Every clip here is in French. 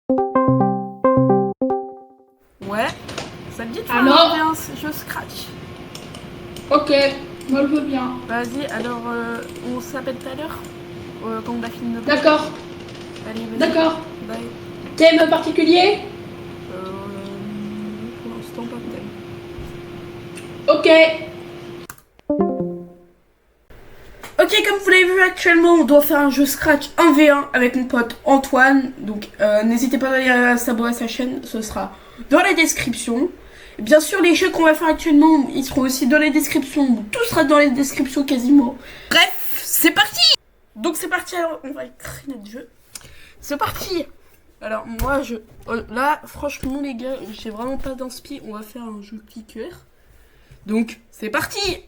Ouais, ça te dit de faire Alors un jeu Scratch? Ok, moi je veux bien. Vas-y, alors on s'appelle tout à l'heure quand on a fini notre jeu. D'accord, Allez, vas-y, d'accord. bye. Thème particulier? Pour l'instant, pas de thème. Ok. Ok, comme vous l'avez vu actuellement, on doit faire un jeu Scratch 1v1 avec mon pote Antoine. Donc n'hésitez pas à aller s'abonner à sa chaîne, ce sera dans la description. Et bien sûr, les jeux qu'on va faire actuellement, ils seront aussi dans les descriptions. Tout sera dans les descriptions quasiment. Bref, c'est parti. Donc c'est parti, alors on va créer notre jeu. C'est parti. Alors moi, là, franchement les gars, j'ai vraiment pas d'inspi. On va faire un jeu clicker. Donc c'est parti.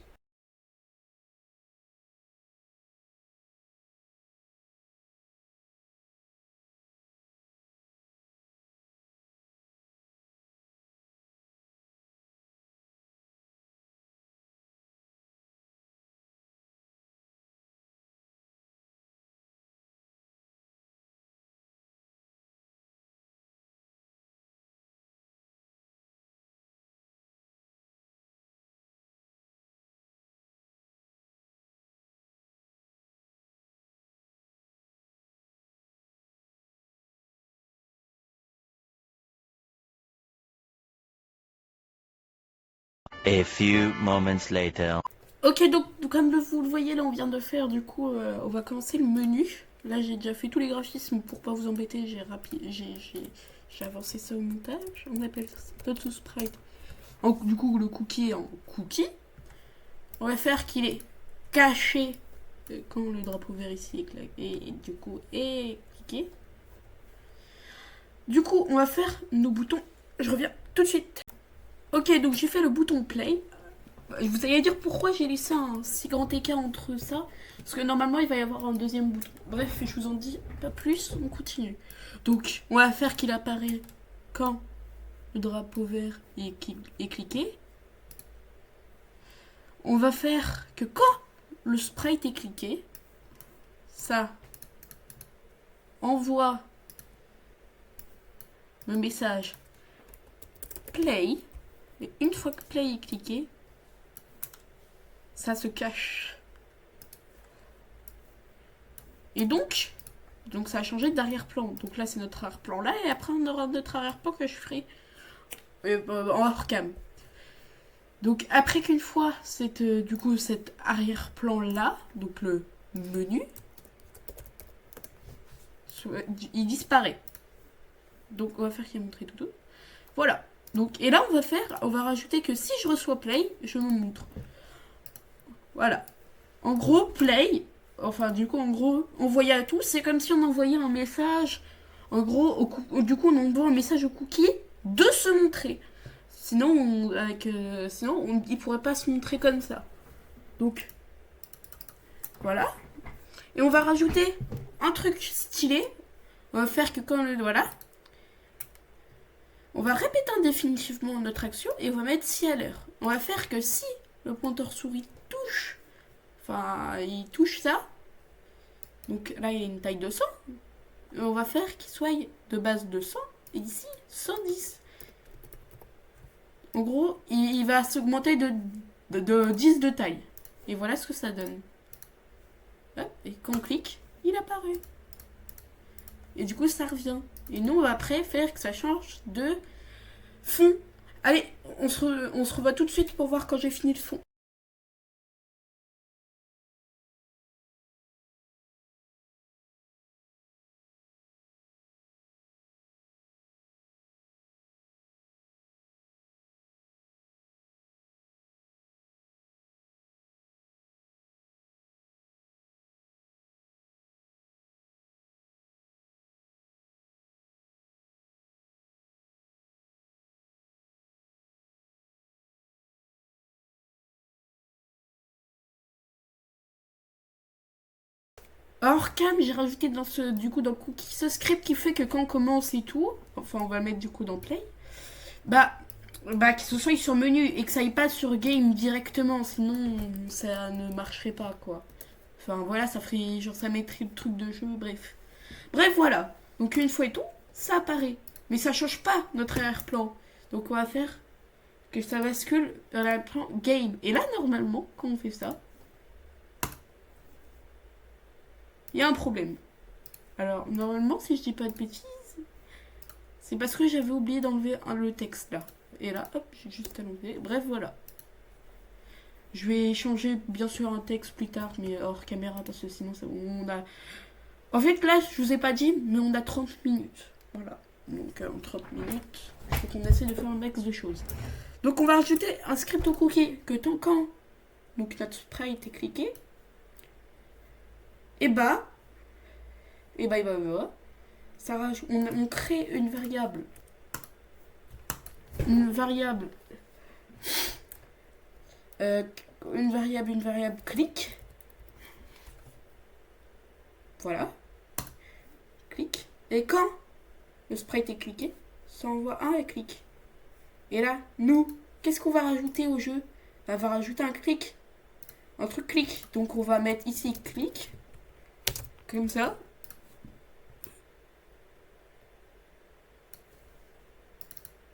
A few moments later. Ok, donc comme vous le voyez, là on vient de faire, du coup, on va commencer le menu. Là j'ai déjà fait tous les graphismes pour pas vous embêter, j'ai avancé ça au montage. On appelle ça to sprite. Du coup, le cookie en cookie. On va faire qu'il est caché quand le drapeau vert ici et du coup est cliqué. Du coup, on va faire nos boutons. Je reviens tout de suite. Ok, donc j'ai fait le bouton play. Vous allez dire pourquoi j'ai laissé un si grand écart entre ça. Parce que normalement, il va y avoir un deuxième bouton. Bref, je vous en dis pas plus, on continue. Donc, on va faire qu'il apparaît quand le drapeau vert est cliqué. On va faire que quand le sprite est cliqué, ça envoie le message play. Et une fois que play est cliqué, ça se cache. Et donc ça a changé d'arrière-plan. Donc là c'est notre arrière-plan là et après on aura notre arrière-plan que je ferai en hors cam. Donc après qu'une fois du coup cet arrière-plan là, donc le menu, il disparaît. Donc on va faire qu'il a montré tout. Voilà. Donc et là on va rajouter que si je reçois play, je me montre. Voilà. En gros play, enfin du coup en gros envoyer à tous, c'est comme si on envoyait un message. En gros, du coup, on envoie un message au cookie de se montrer. Sinon, il pourrait pas se montrer comme ça. Donc, voilà. Et on va rajouter un truc stylé. On va faire que quand le. Voilà. On va répéter indéfinitivement notre action et on va mettre si à l'heure. On va faire que si le pointeur souris touche. Enfin, il touche ça. Donc là, il y a une taille de 100. Et on va faire qu'il soit de base de 100 et ici 110. En gros, il va s'augmenter de 10 de taille. Et voilà ce que ça donne. Hop, et quand on clique, il apparaît. Et du coup, ça revient. Et nous, on va après faire que ça change de fond. Allez, on se revoit tout de suite pour voir quand j'ai fini le fond. Hors cam, j'ai rajouté dans dans le cookie ce script qui fait que quand on commence et tout, enfin on va le mettre du coup dans play, bah, que ce soit sur menu et que ça aille pas sur game directement, sinon ça ne marcherait pas quoi. Enfin voilà, ça ferait genre ça mettrait le truc de jeu, bref. Bref voilà. Donc une fois et tout, ça apparaît. Mais ça change pas notre arrière-plan. Donc on va faire que ça bascule dans l'arrière-plan game. Et là, normalement, quand on fait ça, il y a un problème. Alors, normalement, si je dis pas de bêtises, c'est parce que j'avais oublié d'enlever le texte là. Et là, hop, j'ai juste à l'enlever. Bref, voilà. Je vais changer bien sûr un texte plus tard, mais hors caméra, parce que sinon, on a... En fait, là, je vous ai pas dit, mais on a 30 minutes. Voilà. Donc, en 30 minutes, il faut qu'on essaie de faire un max de choses. Donc, on va rajouter un script au cookie que tant quand donc notre sprite est cliqué, et bah, ça rajoute, on crée une variable. Une variable clic. Voilà. Clic. Et quand le sprite est cliqué, ça envoie un clic. Et là, nous, qu'est-ce qu'on va rajouter au jeu? On va rajouter un clic. Un truc clic. Donc on va mettre ici clic. Comme ça.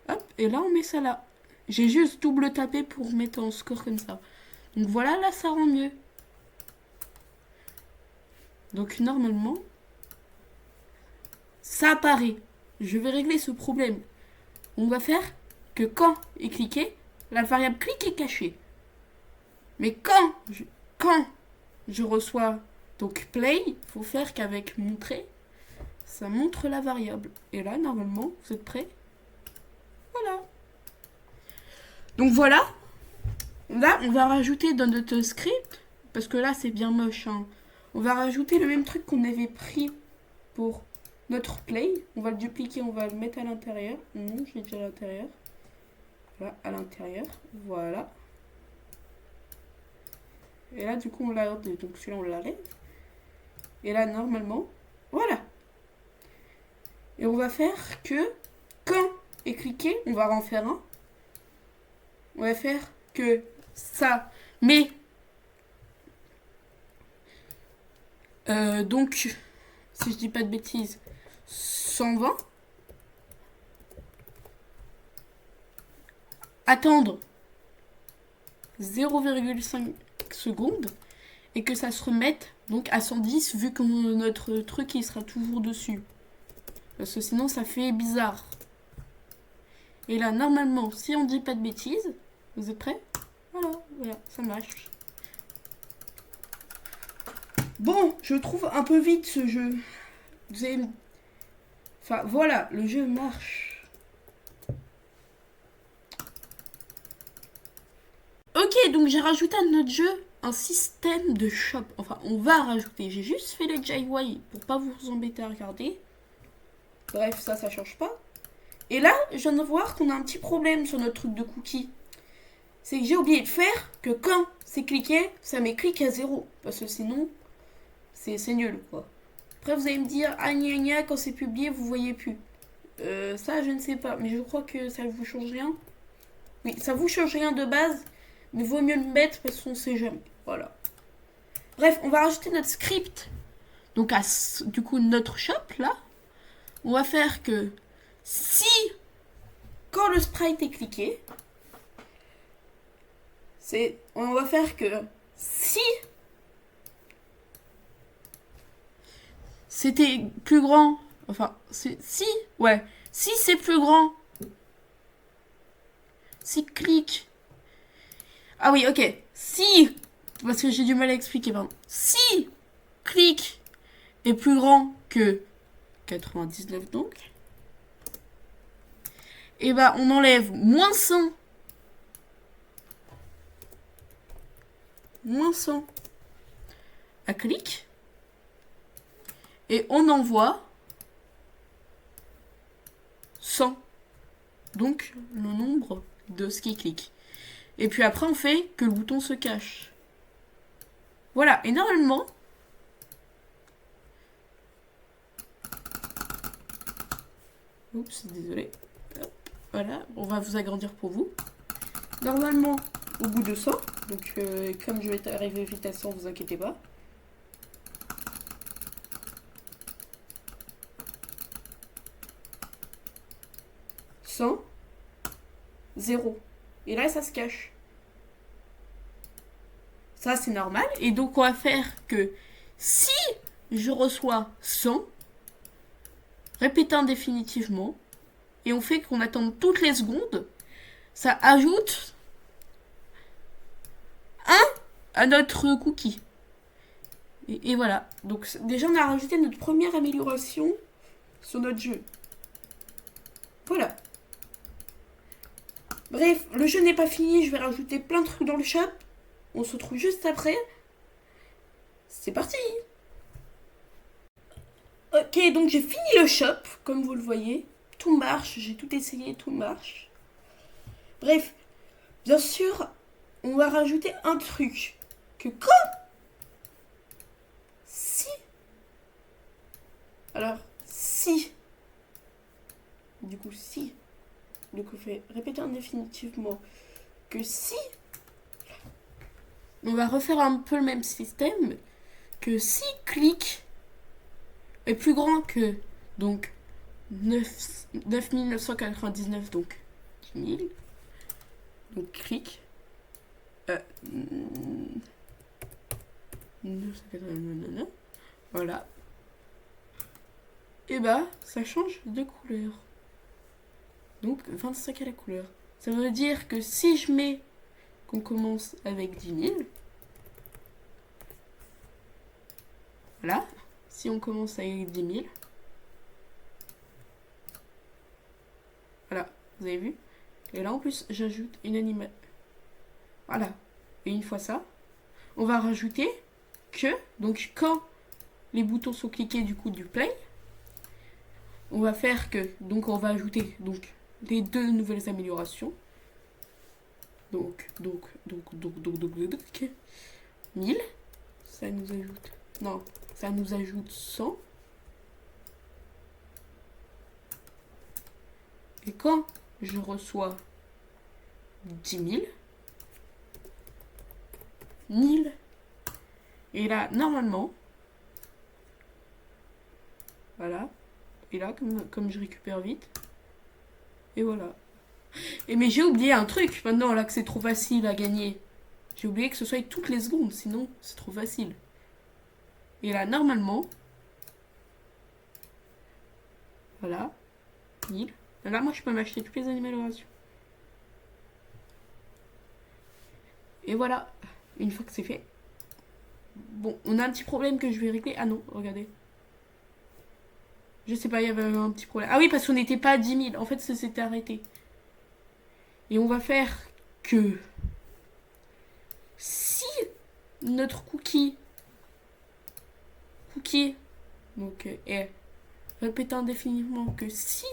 Hop, et là on met ça là. J'ai juste double tapé pour mettre en score comme ça. Donc voilà, là ça rend mieux. Donc normalement, ça apparaît. Je vais régler ce problème. On va faire que quand est cliqué, la variable clic est cachée. Mais quand je reçois donc play, il faut faire qu'avec montrer, ça montre la variable. Et là, normalement, vous êtes prêts? Voilà. Donc voilà. Là, on va rajouter dans notre script, parce que là, c'est bien moche, hein. On va rajouter le même truc qu'on avait pris pour notre play. On va le dupliquer, on va le mettre à l'intérieur. Non, je l'ai déjà à l'intérieur. Voilà, à l'intérieur. Voilà. Et là, du coup, on l'a... Donc celui-là, on l'enlève. Et là, normalement, voilà. Et on va faire que quand est cliqué, on va en faire un. On va faire que ça. Mais donc, si je dis pas de bêtises, 120. Attendre 0,5 secondes et que ça se remette donc à 110 vu que notre truc il sera toujours dessus. Parce que sinon ça fait bizarre. Et là normalement si on dit pas de bêtises, vous êtes prêts? Voilà, ça marche. Bon, je trouve un peu vite ce jeu. Vous avez... Enfin voilà, le jeu marche. Ok, donc j'ai rajouté à notre jeu un système de shop. Enfin, on va rajouter. J'ai juste fait les JY pour pas vous embêter à regarder. Bref, ça change pas. Et là, je viens de voir qu'on a un petit problème sur notre truc de cookie. C'est que j'ai oublié de faire que quand c'est cliqué, ça met clic à 0. Parce que sinon, c'est nul, quoi. Après, vous allez me dire, ah gna gna, quand c'est publié, vous voyez plus. Ça, je ne sais pas. Mais je crois que ça vous change rien. Oui, ça vous change rien de base. Mais vaut mieux le mettre parce qu'on sait jamais. Voilà. Bref, on va rajouter notre script. Donc, du coup, notre shop, là. On va faire que si, quand le sprite est cliqué, on va faire que si c'était plus grand, enfin, si c'est plus grand, si clique, ah oui, ok, si, parce que j'ai du mal à expliquer, pardon, si clique est plus grand que 99 donc, et bah on enlève moins 100 à clic et on envoie 100, donc le nombre de ce qui clique. Et puis après on fait que le bouton se cache. Voilà, et normalement oups, désolé. Hop, voilà, on va vous agrandir pour vous. Normalement, au bout de 100, donc comme je vais arriver vite à 100, vous inquiétez pas. 100, 0. Et là, ça se cache. Ça, c'est normal. Et donc, on va faire que si je reçois 100, répéter indéfinitivement, et on fait qu'on attend toutes les secondes, ça ajoute 1 à notre cookie. Et voilà. Donc, déjà, on a rajouté notre première amélioration sur notre jeu. Voilà. Bref, le jeu n'est pas fini. Je vais rajouter plein de trucs dans le shop. On se retrouve juste après. C'est parti. Ok, donc j'ai fini le shop, comme vous le voyez. Tout marche, j'ai tout essayé, tout marche. Bref, bien sûr, on va rajouter un truc. Que quand si... Alors, si... Du coup, si... Donc on fait répéter indéfinitivement que si... On va refaire un peu le même système. Que si clic est plus grand que... Donc 9999, donc 10 000. Donc clic. 999. Voilà. Et bah, ça change de couleur. Donc 25 à la couleur. Ça veut dire que si je mets qu'on commence avec 10 000. Voilà. Si on commence avec 10 000. Voilà, vous avez vu? Et là en plus j'ajoute une animation. Voilà. Et une fois ça, on va rajouter que, donc quand les boutons sont cliqués du coup du play, on va faire que, donc on va ajouter donc les deux nouvelles améliorations. Donc 1000, ça nous ajoute, non, ça nous ajoute 100. Et quand je reçois 10 000, 1000, et là, normalement, voilà, et là, comme je récupère vite, et voilà. Et mais j'ai oublié un truc, maintenant, là, que c'est trop facile à gagner. J'ai oublié que ce soit toutes les secondes, sinon, c'est trop facile. Et là, normalement, voilà, 1000. Là, moi, je peux m'acheter toutes les améliorations. Et voilà, une fois que c'est fait. Bon, on a un petit problème que je vais régler. Ah non, regardez. Je sais pas, il y avait un petit problème. Ah oui, parce qu'on n'était pas à 10 000. En fait, ça s'était arrêté. Et on va faire que si notre cookie donc est répété indéfiniment que si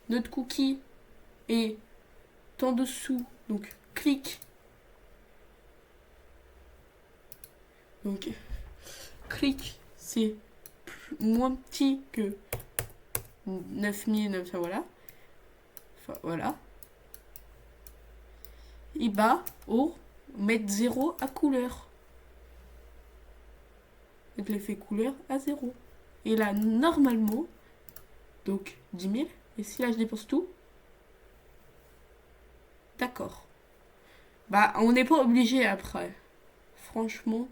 notre cookie est en dessous, donc clic, donc clic c'est moins petit que 9900, voilà, enfin voilà, et bah on met 0 à couleur, donc l'effet couleur à 0. Et là normalement, donc 10 000, et si là je dépense tout, d'accord, bah on n'est pas obligé après, franchement.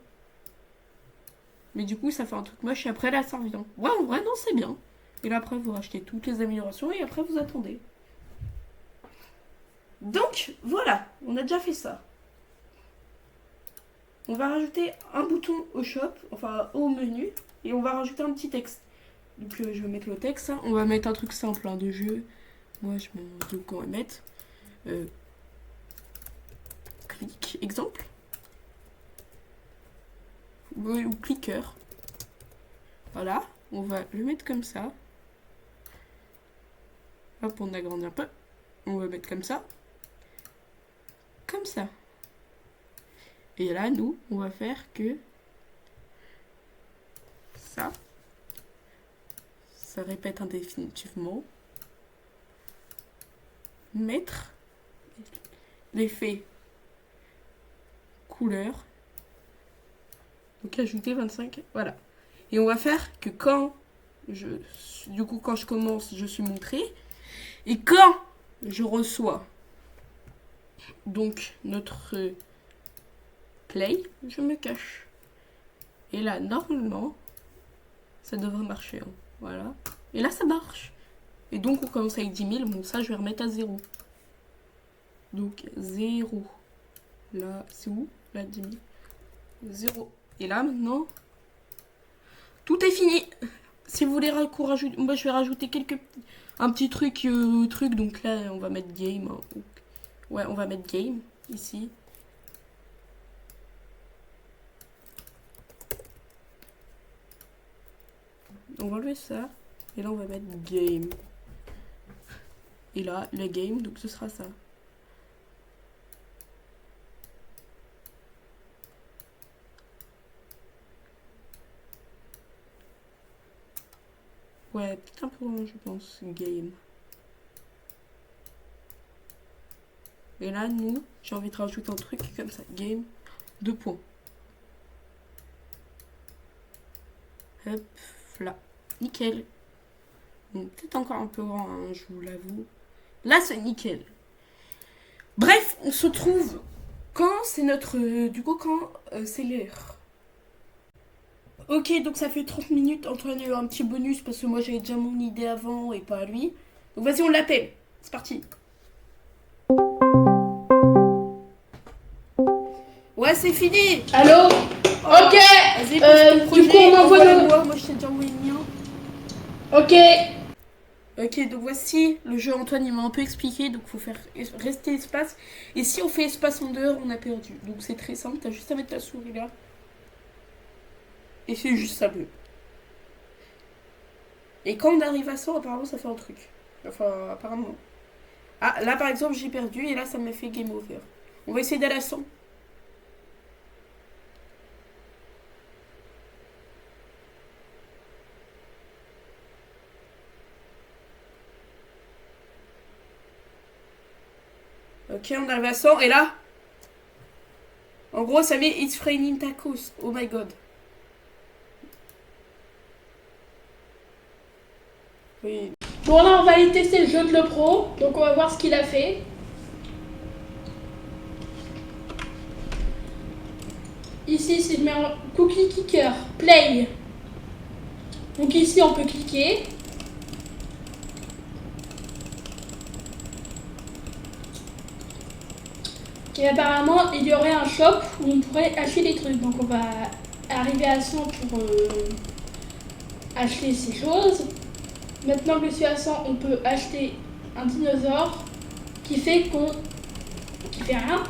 Mais du coup, ça fait un truc moche et après, là, ça revient. Ouais, en vrai, non, c'est bien. Et là, après, vous rachetez toutes les améliorations et après, vous attendez. Donc, voilà. On a déjà fait ça. On va rajouter un bouton au shop, enfin, au menu. Et on va rajouter un petit texte. Donc, je vais mettre le texte. Hein. On va mettre un truc simple de jeu. Moi, je mets un truc qu'on va mettre. Clic, exemple. Ou clicker. Voilà, on va le mettre comme ça. Hop, on agrandit un peu. On va mettre comme ça. Comme ça. Et là, nous, on va faire que ça. Ça répète indéfinitivement. Mettre l'effet couleur. Donc ajouter 25, voilà. Et on va faire que quand je commence, je suis montré. Et quand je reçois donc notre play, je me cache. Et là, normalement, ça devrait marcher. Hein. Voilà. Et là, ça marche. Et donc, on commence avec 10 000. Bon, ça, je vais remettre à 0. Donc, 0. Là, c'est où? Là, 10 000. 0. Et là, maintenant, tout est fini. Si vous voulez rajouter, moi, je vais rajouter un petit truc. Donc là, on va mettre game. Hein. Ouais, on va mettre game, ici. On va enlever ça. Et là, on va mettre game. Et là, le game, donc ce sera ça. Ouais, peut-être un peu loin, je pense. Game. Et là, nous, j'ai envie de rajouter un truc comme ça. Game. 2 points. Hop, là. Nickel. Bon, peut-être encore un peu grand, hein, je vous l'avoue. Là, c'est nickel. Bref, on se retrouve quand c'est notre... du coup, quand c'est l'heure. Ok, donc ça fait 30 minutes. Antoine a eu un petit bonus parce que moi, j'avais déjà mon idée avant et pas à lui. Donc vas-y, on l'appelle. C'est parti. Ouais, c'est fini. Allô? Ok. Vas-y, pose ton projet, du coup, on envoie le... Moi, je t'ai déjà envoyé le mien. Ok. Ok, donc voici le jeu. Antoine, il m'a un peu expliqué. Donc, faut faire rester espace. Et si on fait espace en dehors, on a perdu. Donc, c'est très simple. T'as juste à mettre ta souris là. Et c'est juste ça bleu. Et quand on arrive à 100, apparemment, ça fait un truc. Enfin, apparemment. Ah, là, par exemple, j'ai perdu. Et là, ça m'a fait game over. On va essayer d'aller à 100. Ok, on arrive à 100. Et là, en gros, ça met It's raining tacos. Oh my god. Oui. Bon, là, on va aller tester le jeu de le pro. Donc, on va voir ce qu'il a fait. Ici, si je mets en cookie kicker, play. Donc, ici, on peut cliquer. Et apparemment, il y aurait un shop où on pourrait acheter des trucs. Donc, on va arriver à 100 pour acheter ces choses. Maintenant que je suis à 100, on peut acheter un dinosaure qui fait qui fait rien.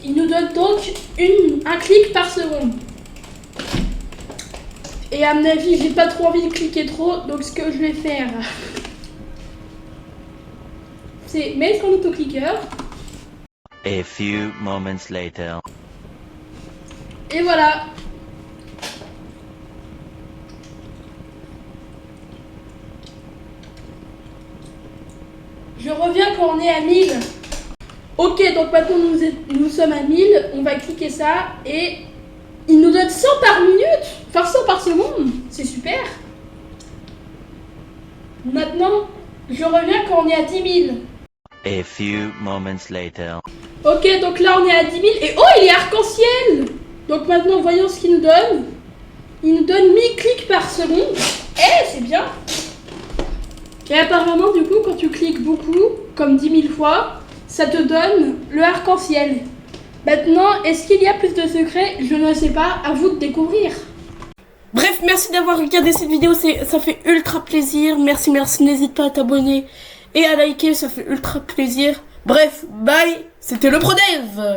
Il nous donne donc un clic par seconde. Et à mon avis, j'ai pas trop envie de cliquer trop, donc ce que je vais faire, c'est mettre en autocliqueur. A few moments later. Et voilà. Je reviens quand on est à 1000. Ok, donc maintenant nous sommes à 1000. On va cliquer ça et il nous donne 100 par minute. Enfin 100 par seconde. C'est super. Maintenant, je reviens quand on est à 10 000. A few moments later. Ok, donc là on est à 10 000. Et oh, il est arc-en-ciel. Donc maintenant, voyons ce qu'il nous donne. Il nous donne 1000 clics par seconde. Eh, c'est bien. Et apparemment, du coup, quand tu cliques beaucoup, comme 10 000 fois, ça te donne le arc-en-ciel. Maintenant, est-ce qu'il y a plus de secrets? Je ne sais pas, à vous de découvrir. Bref, merci d'avoir regardé cette vidéo, ça fait ultra plaisir. Merci, n'hésite pas à t'abonner et à liker, ça fait ultra plaisir. Bref, bye, c'était le ProDev.